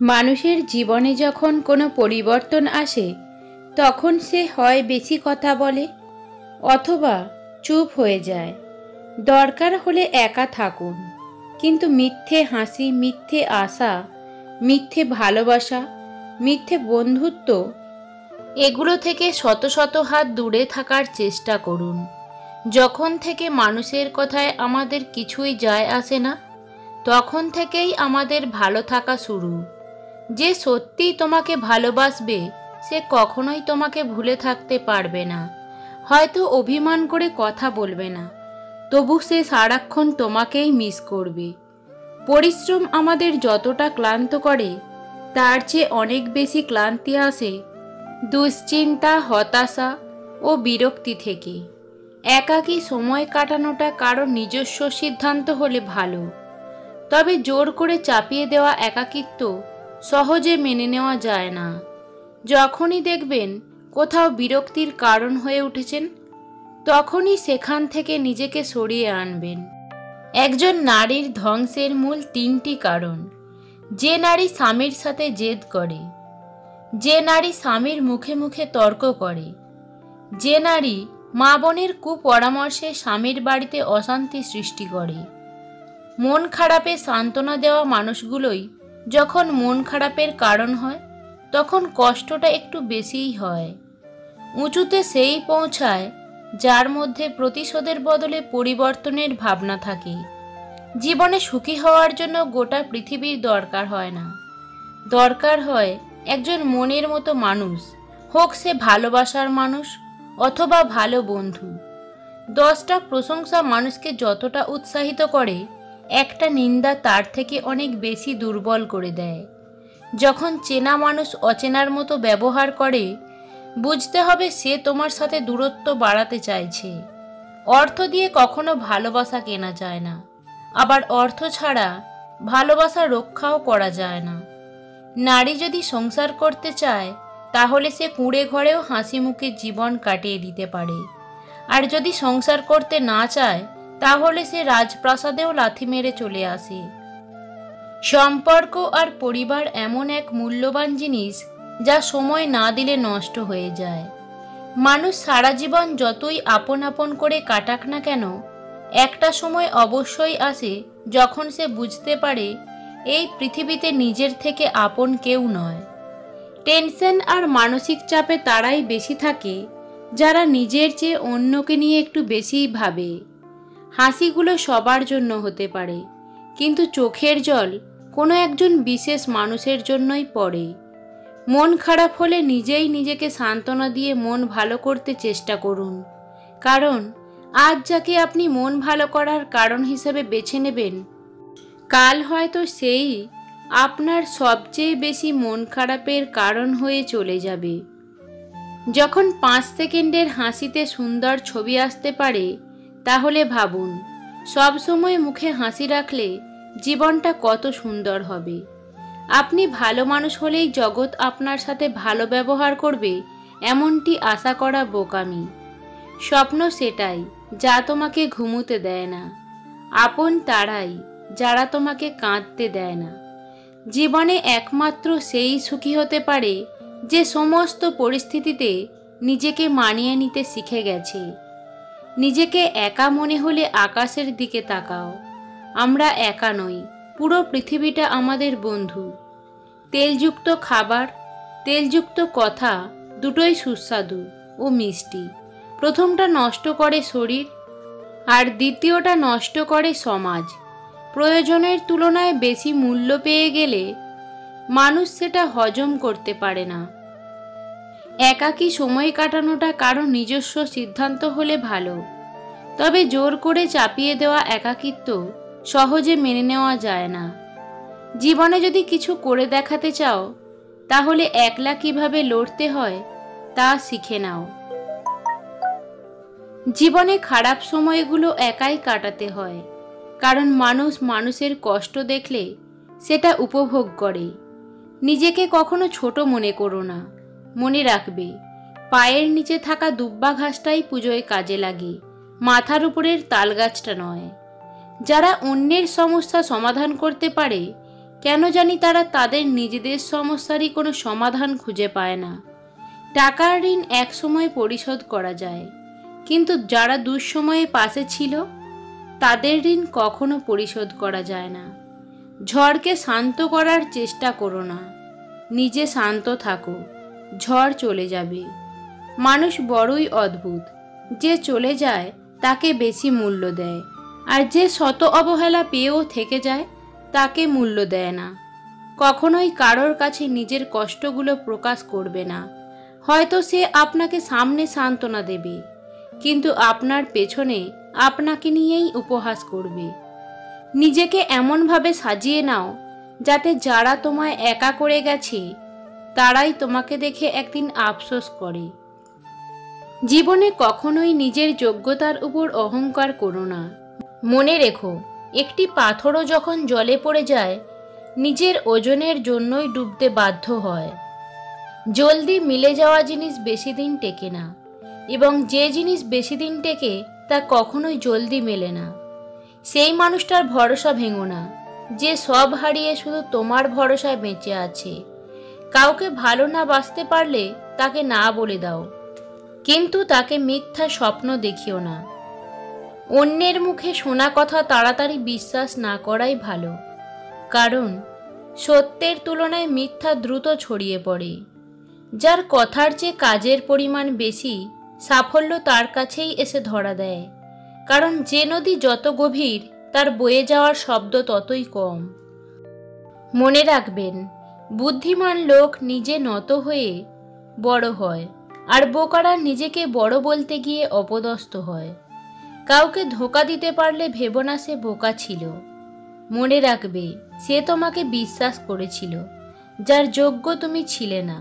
মানুষের জীবনে যখন কোনো পরিবর্তন আসে তখন সে হয় বেশি কথা বলে অথবা চুপ হয়ে যায়। দরকার হলে একা থাকুন, কিন্তু মিথ্যে হাসি, মিথ্যে আশা, মিথ্যে ভালোবাসা, মিথ্যে বন্ধুত্ব, এগুলো থেকে শত শত হাত দূরে থাকার চেষ্টা করুন। যখন থেকে মানুষের কথায় আমাদের কিছুই যায় আসে না, তখন থেকেই আমাদের ভালো থাকা শুরু। যে সত্যিই তোমাকে ভালোবাসবে সে কখনোই তোমাকে ভুলে থাকতে পারবে না। হয়তো অভিমান করে কথা বলবে না, তবু সে সারাক্ষণ তোমাকেই মিস করবে। পরিশ্রম আমাদের যতটা ক্লান্ত করে তার চেয়ে অনেক বেশি ক্লান্তি আসে দুশ্চিন্তা, হতাশা ও বিরক্তি থেকে। একাকী সময় কাটানোটা কারো নিজস্ব সিদ্ধান্ত হলে ভালো, তবে জোর করে চাপিয়ে দেওয়া একাকিত্ব সহজে মেনে নেওয়া যায় না। যখনই দেখবেন কোথাও বিরক্তির কারণ হয়ে উঠেছেন, তখনই সেখান থেকে নিজেকে সরিয়ে আনবেন। একজন নারীর ধ্বংসের মূল 3টি কারণ। যে নারী স্বামীর সাথে জেদ করে, যে নারী স্বামীর মুখে মুখে তর্ক করে, যে নারী মা বোনের কুপরামর্শে স্বামীর বাড়িতে অশান্তি সৃষ্টি করে। মন খারাপে সান্ত্বনা দেওয়া মানুষগুলোই যখন মন খারাপের কারণ হয় তখন কষ্টটা একটু বেশিই হয়। উঁচুতে সেই পৌঁছায় যার মধ্যে প্রতিশোধের বদলে পরিবর্তনের ভাবনা থাকে। জীবনে সুখী হওয়ার জন্য গোটা পৃথিবীর দরকার হয় না, দরকার হয় একজন মনের মতো মানুষ, হোক সে ভালোবাসার মানুষ অথবা ভালো বন্ধু। 10টা প্রশংসা মানুষকে যতটা উৎসাহিত করে, একটা নিন্দা তার থেকে অনেক বেশি দুর্বল করে দেয়। যখন চেনা মানুষ অচেনার মতো ব্যবহার করে, বুঝতে হবে সে তোমার সাথে দূরত্ব বাড়াতে চাইছে। অর্থ দিয়ে কখনো ভালোবাসা কেনা যায় না, আবার অর্থ ছাড়া ভালোবাসা রক্ষাও করা যায় না। নারী যদি সংসার করতে চায় তাহলে সে কুঁড়ে ঘরেও হাসি মুখে জীবন কাটিয়ে দিতে পারে, আর যদি সংসার করতে না চায় তাহলে সে রাজপ্রাসাদেও লাথি মেরে চলে আসে। সম্পর্ক আর পরিবার এমন এক মূল্যবান জিনিস যা সময় না দিলে নষ্ট হয়ে যায়। মানুষ সারা জীবন যতই আপন আপন করে কাটাক না কেন, একটা সময় অবশ্যই আসে যখন সে বুঝতে পারে এই পৃথিবীতে নিজের থেকে আপন কেউ নয়। টেনশন আর মানসিক চাপে তারাই বেশি থাকে যারা নিজের চেয়ে অন্যকে নিয়ে একটু বেশিই ভাবে। হাসিগুলো সবার জন্য হতে পারে, কিন্তু চোখের জল কোনো একজন বিশেষ মানুষের জন্যই পড়ে। মন খারাপ হলে নিজেই নিজেকে সান্ত্বনা দিয়ে মন ভালো করতে চেষ্টা করুন, কারণ আজ যাকে আপনি মন ভালো করার কারণ হিসেবে বেছে নেবেন, কাল হয়তো সেই আপনার সবচেয়ে বেশি মন খারাপের কারণ হয়ে চলে যাবে। যখন 5 সেকেন্ডের হাসিতে সুন্দর ছবি আসতে পারে, তাহলে ভাবুন সব সময় মুখে হাসি রাখলে জীবনটা কত সুন্দর হবে। আপনি ভালো মানুষ হলেই জগৎ আপনার সাথে ভালো ব্যবহার করবে, এমনটি আশা করা বোকামি। স্বপ্ন সেটাই যা তোমাকে ঘুমোতে দেয় না, আপন তারাই যারা তোমাকে কাঁদতে দেয় না। জীবনে একমাত্র সেই সুখী হতে পারে যে সমস্ত পরিস্থিতিতে নিজেকে মানিয়ে নিতে শিখে গেছে। নিজেকে একা মনে হলে আকাশের দিকে তাকাও। আমরা একা নই, পুরো পৃথিবীটা আমাদের বন্ধু। তেলযুক্ত খাবার, তেলযুক্ত কথা দুটোই সুস্বাদু ও মিষ্টি। প্রথমটা নষ্ট করে শরীর, আর দ্বিতীয়টা নষ্ট করে সমাজ। প্রয়োজনের তুলনায় বেশি মূল্য পেয়ে গেলে মানুষ সেটা হজম করতে পারে না। একাকী সময় কাটানোটা কারো নিজস্ব সিদ্ধান্ত হলে ভালো, তবে জোর করে চাপিয়ে দেওয়া একাকিত্ব সহজে মেনে নেওয়া যায় না। জীবনে যদি কিছু করে দেখাতে চাও, তাহলে একলা কিভাবে লড়তে হয় তা শিখে নাও। জীবনে খারাপ সময়গুলো একাই কাটাতে হয়, কারণ মানুষ মানুষের কষ্ট দেখলে সেটা উপভোগ করে। নিজেকে কখনো ছোট মনে করো না। মনে রাখবে, পায়ের নিচে থাকা দুব্বা ঘাসটাই পুজোয় কাজে লাগে, মাথার উপরের তাল গাছটা নয়। যারা অন্যের সমস্যা সমাধান করতে পারে কেন জানি তারা তাদের নিজেদের সমস্যারই কোনো সমাধান খুঁজে পায় না। টাকার ঋণ এক সময় পরিশোধ করা যায়, কিন্তু যারা দুঃসময়ে পাশে ছিল তাদের ঋণ কখনো পরিশোধ করা যায় না। ঝড়কে শান্ত করার চেষ্টা করো না, নিজে শান্ত থাকো, ঝড় চলে যাবে। মানুষ বড়ই অদ্ভুত, যে চলে যায় তাকে বেশি মূল্য দেয়, আর যে শত অবহেলা পেয়েও থেকে যায় তাকে মূল্য দেয় না। কখনোই কারোর কাছে নিজের কষ্টগুলো প্রকাশ করবে না। হয়তো সে আপনাকে সামনে সান্ত্বনা দেবে, কিন্তু আপনার পেছনে আপনাকে নিয়েই উপহাস করবে। নিজেকে এমনভাবে সাজিয়ে নাও যাতে যারা তোমায় একা করে গেছে তারাই তোমাকে দেখে একদিন আফসোস করে। জীবনে কখনোই নিজের যোগ্যতার উপর অহংকার করো না। মনে রেখো, একটি পাথরও যখন জলে পড়ে যায় নিজের ওজনের জন্যই ডুবতে বাধ্য হয়। জলদি মিলে যাওয়া জিনিস বেশি দিন টেকে না, এবং যে জিনিস বেশি দিন টেকে তা কখনোই জলদি মেলে না। সেই মানুষটার ভরসা ভেঙো না যে সব হারিয়ে শুধু তোমার ভরসায় বেঁচে আছে। কাউকে ভালো না বাসতে পারলে তাকে না বলে দাও, কিন্তু তাকে মিথ্যা স্বপ্ন দেখিও না। অন্যের মুখে শোনা কথা তাড়াতাড়ি বিশ্বাস না করাই ভালো, কারণ সত্যের তুলনায় মিথ্যা দ্রুত ছড়িয়ে পড়ে। যার কথার চেয়ে কাজের পরিমাণ বেশি, সাফল্য তার কাছেই এসে ধরা দেয়, কারণ যে নদী যত গভীর তার বয়ে যাওয়ার শব্দ ততই কম। মনে রাখবেন, বুদ্ধিমান লোক নিজে নত হয়ে বড় হয়, আর বোকারা নিজেকে বড় বলতে গিয়ে অপদস্থ হয়। কাউকে ধোঁকা দিতে পারলে ভেবো না সে বোকা ছিল। মনে রাখবে, সে তোমাকে বিশ্বাস করেছিল যার যোগ্য তুমি ছিলে না।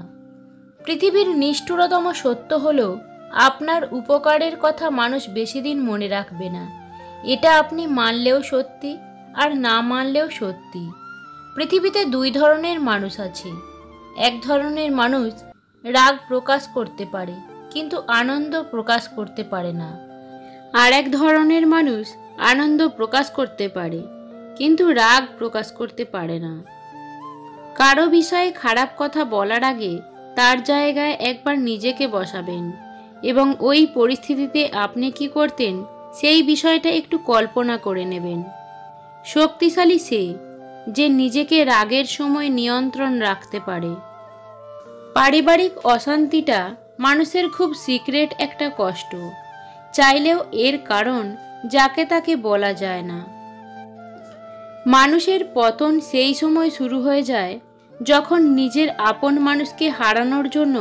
পৃথিবীর নিষ্ঠুরতম সত্য হলো, আপনার উপকারের কথা মানুষ বেশি দিন মনে রাখবে না। এটা আপনি মানলেও সত্যি, আর না মানলেও সত্যি। পৃথিবীতে দুই ধরনের মানুষ আছে। এক ধরনের মানুষ রাগ প্রকাশ করতে পারে কিন্তু আনন্দ প্রকাশ করতে পারে না, আর এক ধরনের মানুষ আনন্দ প্রকাশ করতে পারে কিন্তু রাগ প্রকাশ করতে পারে না। কারো বিষয়ে খারাপ কথা বলার আগে তার জায়গায় একবার নিজেকে বসাবেন এবং ওই পরিস্থিতিতে আপনি কি করতেন সেই বিষয়টা একটু কল্পনা করে নেবেন। শক্তিশালী সে যে নিজেকে রাগের সময় নিয়ন্ত্রণ রাখতে পারে। পারিবারিক অশান্তিটা মানুষের খুব সিক্রেট একটা কষ্ট, চাইলেও এর কারণ যাকে তাকে বলা যায় না। মানুষের পতন সেই সময় শুরু হয়ে যায় যখন নিজের আপন মানুষকে হারানোর জন্য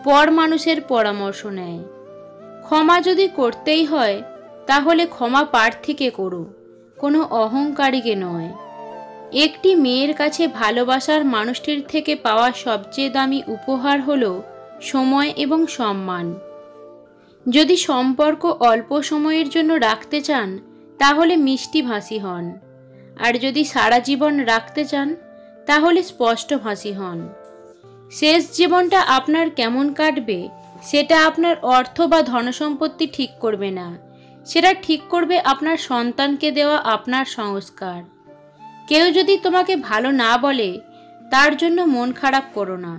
পর মানুষের পরামর্শ নেয়। ক্ষমা যদি করতেই হয় তাহলে ক্ষমা প্রার্থীকে করো, কোনো অহংকারীকে নয়। একটি মেয়ের কাছে ভালোবাসার মানুষটির থেকে পাওয়া সবচেয়ে দামি উপহার হলো সময় এবং সম্মান। যদি সম্পর্ক অল্প সময়ের জন্য রাখতে চান তাহলে মিষ্টি ভাষী হন, আর যদি সারা জীবন রাখতে চান তাহলে স্পষ্টভাষী হন। শেষ জীবনটা আপনার কেমন কাটবে সেটা আপনার অর্থ বা ধনসম্পত্তি ঠিক করবে না, সেটা ঠিক করবে আপনার সন্তানকে দেওয়া আপনার সংস্কার। কেউ যদি তোমাকে ভালো না বলে তার জন্য মন খারাপ করো না,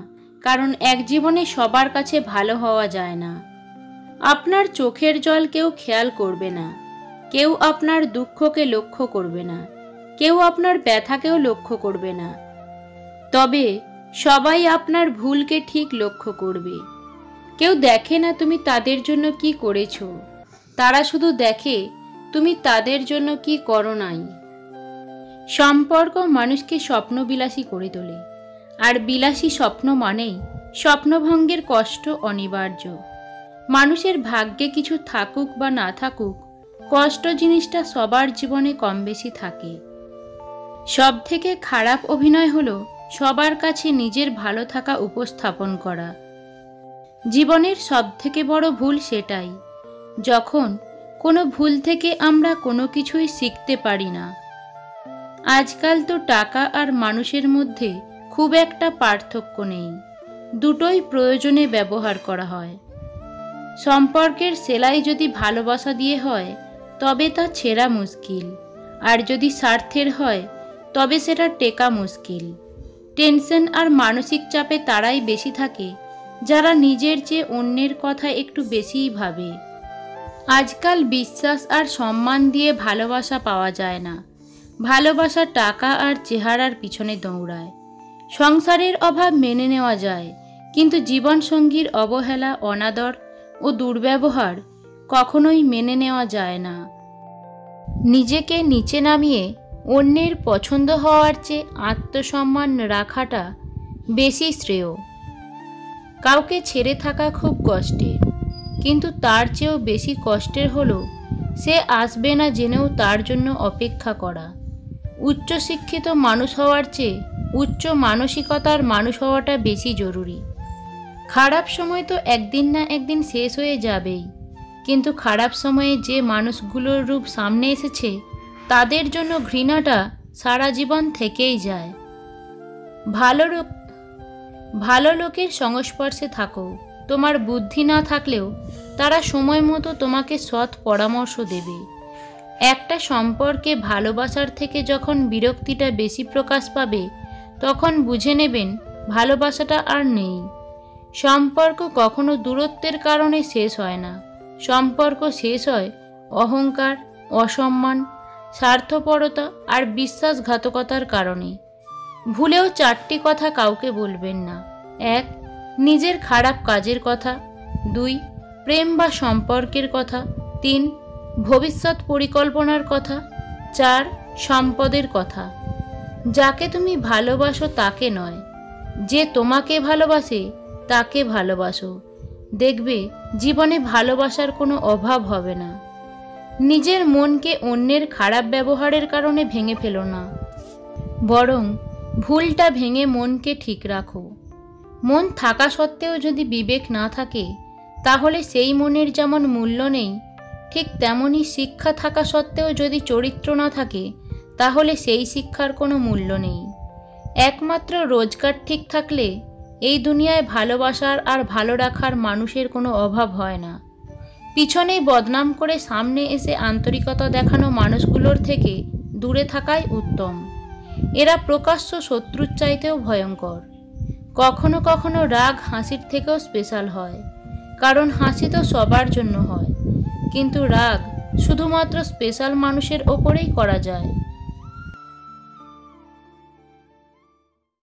কারণ এক জীবনে সবার কাছে ভালো হওয়া যায় না। আপনার চোখের জল কেউ খেয়াল করবে না, কেউ আপনার দুঃখকে লক্ষ্য করবে না, কেউ আপনার ব্যথাকেও লক্ষ্য করবে না। তবে সবাই আপনার ভুলকে ঠিক লক্ষ্য করবে। কেউ দেখে না তুমি তাদের জন্য কি করেছো, তারা শুধু দেখে তুমি তাদের জন্য কি করো নাই। সম্পর্ক মানুষকে স্বপ্নবিলাসী করে তোলে, আর বিলাসী স্বপ্ন মানেই স্বপ্নভঙ্গের কষ্ট অনিবার্য। মানুষের ভাগ্যে কিছু থাকুক বা না থাকুক, কষ্ট জিনিসটা সবার জীবনে কম বেশি থাকে। সব থেকে খারাপ অভিনয় হলো সবার কাছে নিজের ভালো থাকা উপস্থাপন করা। জীবনের সব থেকে বড় ভুল সেটাই, যখন কোনো ভুল থেকে আমরা কোনো কিছুই শিখতে পারি না। আজকাল তো টাকা আর মানুষের মধ্যে খুব একটা পার্থক্য নেই, দুটোই প্রয়োজনে ব্যবহার করা হয়। সম্পর্কের সেলাই যদি ভালোবাসা দিয়ে হয় তবে তা ছেঁড়া মুশকিল, আর যদি স্বার্থের হয় তবে সেটা টেকা মুশকিল। টেনশন আর মানসিক চাপে তারাই বেশি থাকে যারা নিজের চেয়ে অন্যের কথা একটু বেশিই ভাবে। আজকাল বিশ্বাস আর সম্মান দিয়ে ভালোবাসা পাওয়া যায় না। ভালোবাসা টাকা আর চেহারার পিছনে দৌড়ায়। সংসারের অভাব মেনে নেওয়া যায়, কিন্তু জীবনসঙ্গীর অবহেলা, অনাদর ও দুর্ব্যবহার কখনোই মেনে নেওয়া যায় না। নিজেকে নিচে নামিয়ে অন্যের পছন্দ হওয়ার চেয়ে আত্মসম্মান রাখাটা বেশি শ্রেয়। কাউকে ছেড়ে থাকা খুব কষ্টের, কিন্তু তার চেয়েও বেশি কষ্টের হলো সে আসবে না জেনেও তার জন্য অপেক্ষা করা। উচ্চশিক্ষিত মানুষ হওয়ার চেয়ে উচ্চ মানসিকতার মানুষ হওয়াটা বেশি জরুরি। খারাপ সময় তো একদিন না একদিন শেষ হয়ে যাবেই, কিন্তু খারাপ সময়ে যে মানুষগুলোর রূপ সামনে এসেছে তাদের জন্য ঘৃণাটা সারা জীবন থেকেই যায়। ভালো লোকের সংস্পর্শে থাকো। তোমার বুদ্ধি না থাকলেও তারা সময় মতো তোমাকে সৎ পরামর্শ দেবে। একটা সম্পর্কে ভালোবাসার থেকে যখন বিরক্তিটা বেশি প্রকাশ পাবে, তখন বুঝে নেবেন ভালোবাসাটা আর নেই। সম্পর্ক কখনো দূরত্বের কারণে শেষ হয় না। সম্পর্ক শেষ হয় অহংকার, অসম্মান, স্বার্থপরতা আর বিশ্বাসঘাতকতার কারণে। ভুলেও 4টি কথা কাউকে বলবেন না। 1. নিজের খারাপ কাজের কথা। 2. প্রেম বা সম্পর্কের কথা। 3. ভবিষ্যৎ পরিকল্পনার কথা। 4. সম্পদের কথা। যাকে তুমি ভালোবাসো তাকে নয়, যে তোমাকে ভালোবাসে তাকে ভালোবাসো। দেখবে জীবনে ভালোবাসার কোনো অভাব হবে না। নিজের মনকে অন্যের খারাপ ব্যবহারের কারণে ভেঙে ফেলো না, বরং ভুলটা ভেঙে মনকে ঠিক রাখো। মন থাকা সত্ত্বেও যদি বিবেক না থাকে, তাহলে সেই মনের যেমন মূল্য নেই, ঠিক তেমনি শিক্ষা থাকা সত্ত্বেও যদি চরিত্র না থাকে, তাহলে সেই শিক্ষার কোনো মূল্য নেই। একমাত্র রোজগার ঠিক থাকলে এই দুনিয়ায় ভালোবাসার আর ভালো রাখার মানুষের কোনো অভাব হয় না। পিছনেই বদনাম করে সামনে এসে আন্তরিকতা দেখানো মানুষগুলোর থেকে দূরে থাকাই উত্তম। এরা প্রকাশ্য শত্রুর চাইতেও ভয়ঙ্কর। কখনো কখনো রাগ হাসির থেকেও স্পেশাল হয়, কারণ হাসি তো সবার জন্য হয়, কিন্তু রাগ শুধুমাত্র স্পেশাল মানুষের ওপরেই করা যায়।